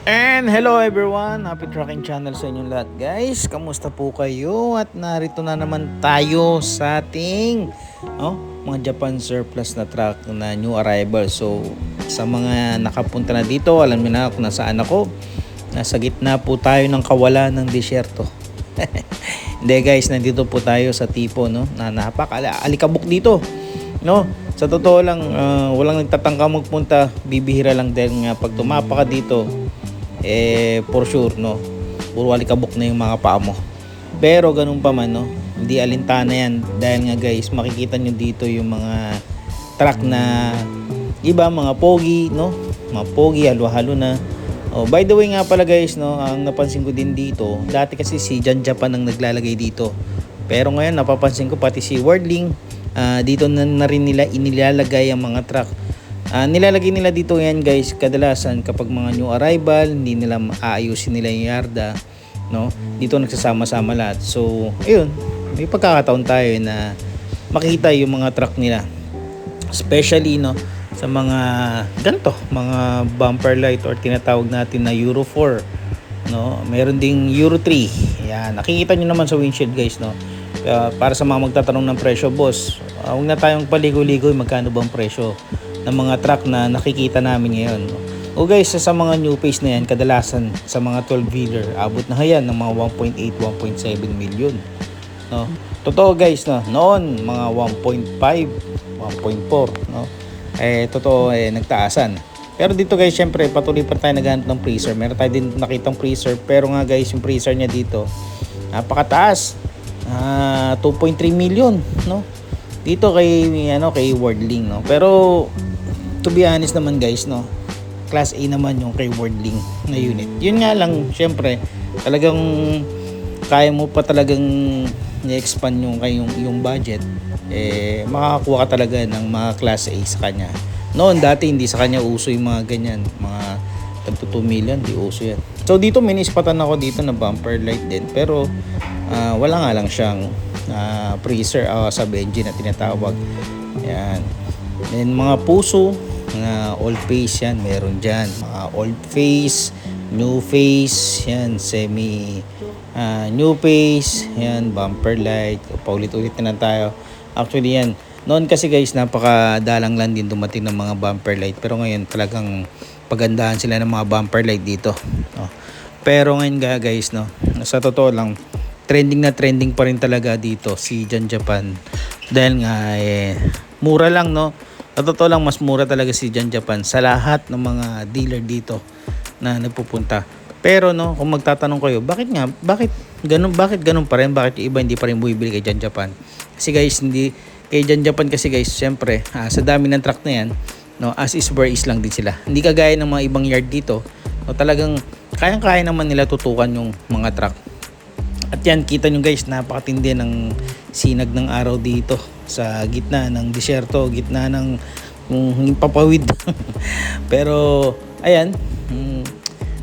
And hello everyone, happy trucking channel sa inyong lahat guys. Kamusta po kayo? At narito na naman tayo sa ating mga Japan surplus na truck na new arrival. So sa mga nakapunta na dito, alam niyo na kung nasaan ako. Nasa gitna po tayo ng kawalan ng disyerto. Hindi guys, nandito po tayo sa tipo na napaka-alikabok dito. Sa totoo lang, walang nagtatangka magpunta, bibihira lang dahil nga pag tumapa ka dito, for sure puro alikabok na yung mga paa mo. Pero ganun pa man hindi alintana yan dahil nga guys, makikita nyo dito yung mga truck na iba, mga pogi mga pogi, halo-halo na. By the way nga pala guys, ang napansin ko din dito, dati kasi si Jan Japan ang naglalagay dito, pero ngayon napapansin ko pati si Wordling, dito na rin nila inilalagay ang mga truck. Nilalagay nila dito yan guys, kadalasan kapag mga new arrival, hindi nila aayusin nila yung yarda, dito nagsasama-sama lahat. So ayun, may pagkakataon tayo na makita yung mga truck nila, especially sa mga ganito, mga bumper light or tinatawag natin na Euro 4, meron ding Euro 3. Yan, nakikita nyo naman sa windshield guys, para sa mga magtatanong ng presyo, boss, huwag na tayong paligo-ligo, magkano bang presyo ng mga truck na nakikita namin ngayon. Guys, sa mga new face na yan, kadalasan sa mga 12-wheeler, abot na yan ng mga 1.8, 1.7 million. Totoo guys, noon mga 1.5, 1.4, totoo, nagtaasan. Pero dito guys, syempre patuloy pa tayo naghahanap ng freezer. Meron tayo din nakitang freezer, pero nga guys, yung freezer niya dito napakataas. 2.3 million, dito kay Wordling, pero to be honest naman guys, class A naman yung kay Wordling na unit. Yun nga lang, syempre talagang kaya mo pa talagang i-expand yung budget, makakakuha ka talaga ng mga class A sa kanya. Noon dati hindi sa kanya uso yung mga ganyan, mga tagto 2 million, di uso yan. So dito minispatan ako dito na bumper light din, pero wala nga lang siyang freezer sub engine na tinatawag. Yan. Then mga puso na old face, yan meron dyan, mga old face, new face, yan semi new face, yan bumper light. Paulit-ulit na tayo. Actually yan, noon kasi guys, napakadalang lang din dumating ng mga bumper light, pero ngayon talagang pagandahan sila ng mga bumper light dito, pero ngayon guys, sa totoo lang, trending pa rin talaga dito si Jan Japan dahil nga mura lang, sa totoo lang mas mura talaga si Jan Japan sa lahat ng mga dealer dito na nagpupunta. Pero kung magtatanong kayo, bakit ganun pa rin, bakit yung iba hindi pa rin bumibili kay Jan Japan? Kasi guys, hindi kay Jan Japan kasi guys, syempre sa dami ng truck na yan, as is where is lang din sila. Hindi kagaya ng mga ibang yard dito, talagang kayang-kaya naman nila tutukan yung mga truck. At yan, kita nyo guys, napakatindi ng sinag ng araw dito sa gitna ng disyerto, gitna ng papawid. Pero ayan,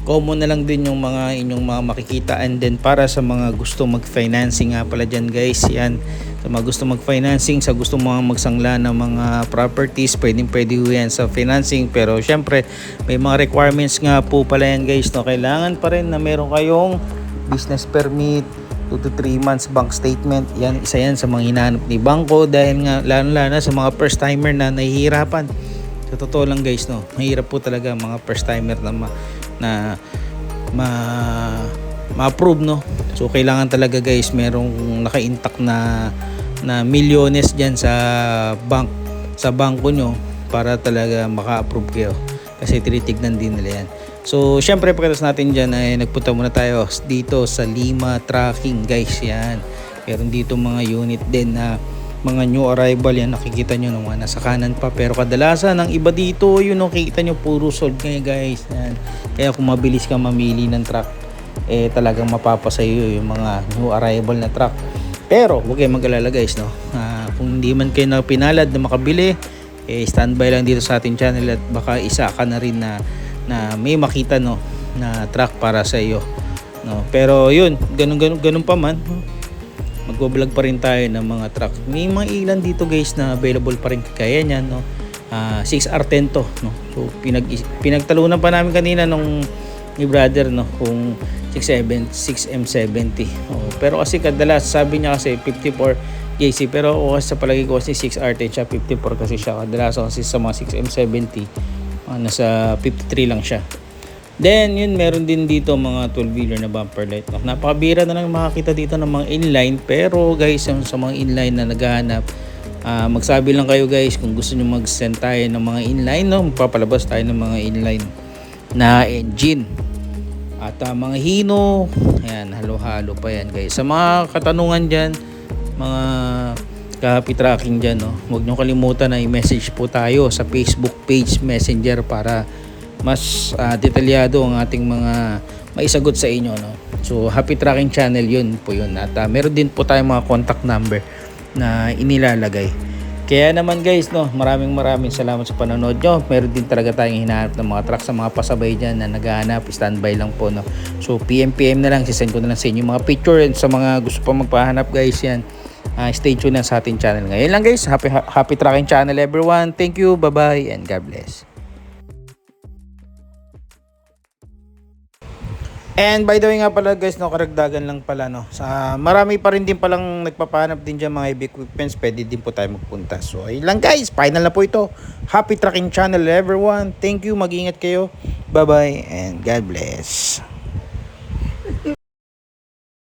common na lang din yung mga inyong mga makikita. And then para sa mga gusto mag-financing nga pala dyan guys, yan, sa mga gusto mag-financing, sa gusto mga magsangla ng mga properties, pwede yan sa financing. Pero syempre may mga requirements nga po pala yan guys, kailangan pa rin na meron kayong business permit, 2 to 3 months bank statement. Yan, isa yan sa mga hinahanap ni bangko, dahil nga lalo sa mga first timer na nahihirapan. Sa totoo lang guys, mahirap po talaga mga first timer na ma-approve, So kailangan talaga guys merong naka-intact na milyones diyan sa bangko nyo para talaga maka-approve kayo, kasi tinitignan din nila yan. So syempre pagkatapos natin dyan ay nagpunta muna tayo dito sa Lima Trucking guys. Yan, meron dito mga unit din na mga new arrival, yan nakikita nyo naman nasa kanan pa, pero kadalasan ang iba dito yun, nakikita nyo puro sold ngayon guys. Yan. Kaya kung mabilis ka mamili ng truck, talagang mapapasayo yung mga new arrival na truck. Pero huwag kayong mag-alala guys, kung hindi man kayo na pinalad na makabili, standby lang dito sa ating channel at baka isa ka na rin na may makita na truck para sa iyo, pero yun, ganun pa man, magbo-vlog pa rin tayo ng mga truck. May mga ilan dito guys na available pa rin kaya niyan, 6R10 to, So pinagtalunan pa namin kanina nung ni brother, no, kung 6M70. Pero kasi kadalas sabi niya kasi 54 JC, pero sa palagi ko kasi 6R10 siya, 54 kasi siya kadalasan, kasi sa mga 6M70 nasa 53 lang siya. Then yun, meron din dito mga 12-wheeler na bumper light, no? Napakabira na lang makakita dito ng mga inline, pero guys, yung sa mga inline na naghahanap, magsabi lang kayo guys kung gusto nyo mag-send tayo ng mga inline, no? Magpapalabas tayo ng mga inline na engine at mga hino, ayan, halo-halo pa yan guys. Sa mga katanungan dyan, mga ka-happy tracking dyan, no, huwag nyo kalimutan na i-message po tayo sa Facebook page Messenger para mas detalyado ang ating mga maisagot sa inyo, no. So happy tracking channel yun po yun, at meron din po tayong mga contact number na inilalagay. Kaya naman guys, no, maraming salamat sa panonood nyo. Meron din talaga tayong hinahanap ng mga truck sa mga pasabay dyan na naghahanap, standby lang po, no. So PM na lang, sisend ko na lang sa inyo mga picture, and sa mga gusto pa magpahanap guys, yan, stay tuned na sa ating channel. Ngayon lang guys, happy tracking channel everyone. Thank you, bye bye, and God bless. And by the way nga pala guys, no, karagdagan lang pala, no, sa marami pa rin din palang nagpapahanap din dyan mga heavy equipments, pwede din po tayo magpunta. So ayun lang guys, final na po ito. Happy tracking channel everyone. Thank you, mag-ingat kayo. Bye bye and God bless.